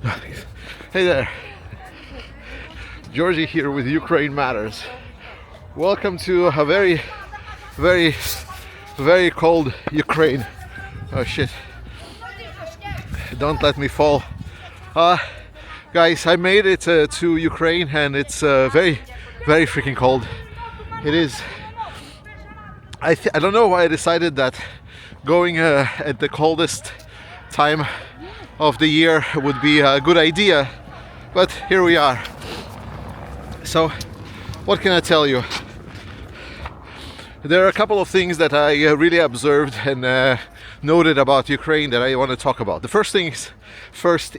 Hey there, Georgie here with Ukraine Matters. Welcome to a very cold Ukraine. Oh shit, don't let me fall. Guys, I made it to Ukraine and it's very freaking cold. It is. I don't know why I decided that going at the coldest time of the year would be a good idea, but here we are. So what can I tell you? There are a couple of things that I really observed and noted about Ukraine that I want to talk about. The first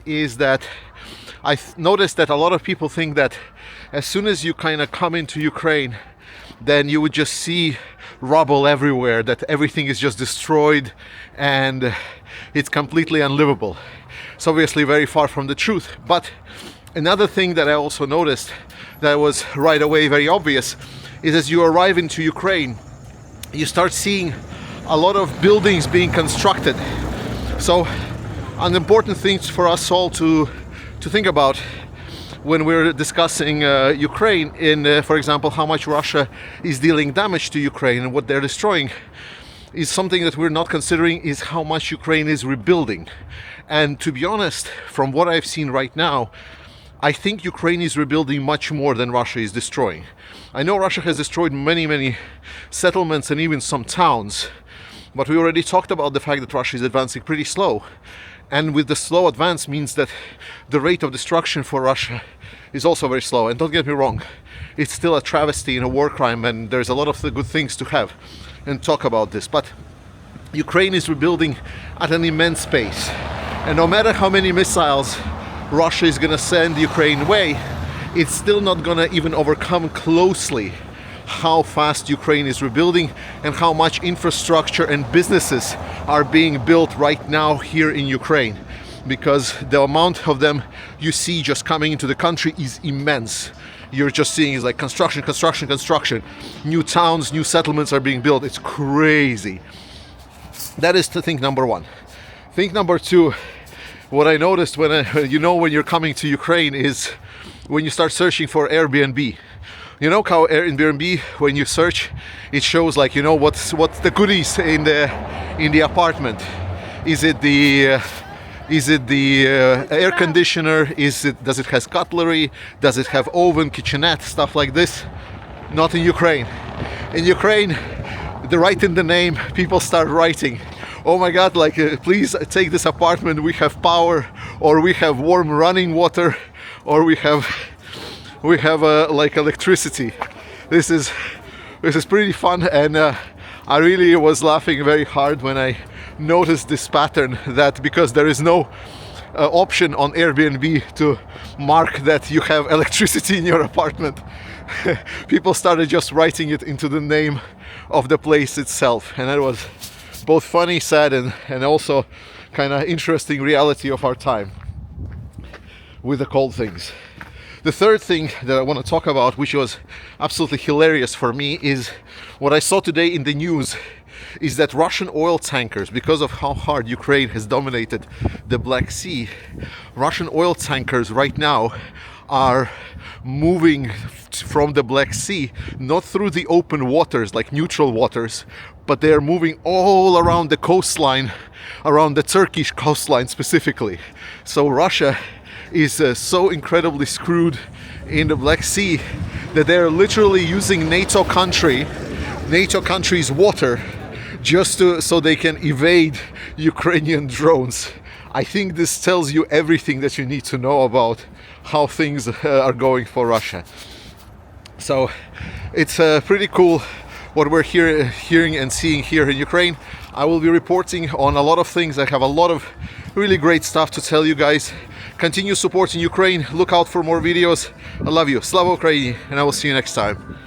is that I noticed that a lot of people think that as soon as you kind of come into Ukraine, then you would just see rubble everywhere, that everything is just destroyed and it's completely unlivable. It's obviously very far from the truth. But another thing that I also noticed that was right away very obvious is as you arrive into Ukraine, you start seeing a lot of buildings being constructed. So an important thing for us all to think about when we're discussing Ukraine in, for example, how much Russia is dealing damage to Ukraine and what they're destroying, is something that we're not considering is how much Ukraine is rebuilding. And to be honest, from what I've seen right now, I think Ukraine is rebuilding much more than Russia is destroying. I know Russia has destroyed many settlements and even some towns, but we already talked about the fact that Russia is advancing pretty slow. And with the slow advance means that the rate of destruction for Russia is also very slow. And don't get me wrong, it's still a travesty and a war crime, and there's a lot of good things to have and talk about this. But Ukraine is rebuilding at an immense pace. And no matter how many missiles Russia is going to send Ukraine way, it's still not going to even overcome closely how fast Ukraine is rebuilding and how much infrastructure and businesses are being built right now here in Ukraine, because the amount of them you see just coming into the country is immense. You're just seeing is like construction. New towns, new settlements are being built. It's crazy. That is thing number one. Thing number two, what I noticed when you're coming to Ukraine is when you start searching for Airbnb. You know how Airbnb, when you search, it shows like, what's the goodies in the apartment. Is it the air conditioner? Does it have cutlery? Does it have oven, kitchenette, stuff like this? Not in Ukraine. In Ukraine, right in the name, people start writing, oh my god, like please take this apartment, we have power, or we have warm running water, or we have like electricity. This is pretty fun, and I really was laughing very hard when I noticed this pattern, that because there is no option on Airbnb to mark that you have electricity in your apartment, people started just writing it into the name of the place itself, and that was both funny, sad, and also kind of interesting reality of our time with the cold things. The third thing that I want to talk about, which was absolutely hilarious for me, is what I saw today in the news, is that Russian oil tankers, because of how hard Ukraine has dominated the Black Sea, Russian oil tankers right now are moving from the Black Sea, not through the open waters like neutral waters, but they are moving all around the coastline, around the Turkish coastline specifically. So Russia is so incredibly screwed in the Black Sea that they're literally using NATO countries' water just so they can evade Ukrainian drones. I think this tells you everything that you need to know about how things are going for Russia. So it's pretty cool what we're hearing and seeing here in Ukraine. I will be reporting on a lot of things. I have a lot of really great stuff to tell you guys. Continue supporting Ukraine. Look out for more videos. I love you. Slava Ukraini, and I will see you next time.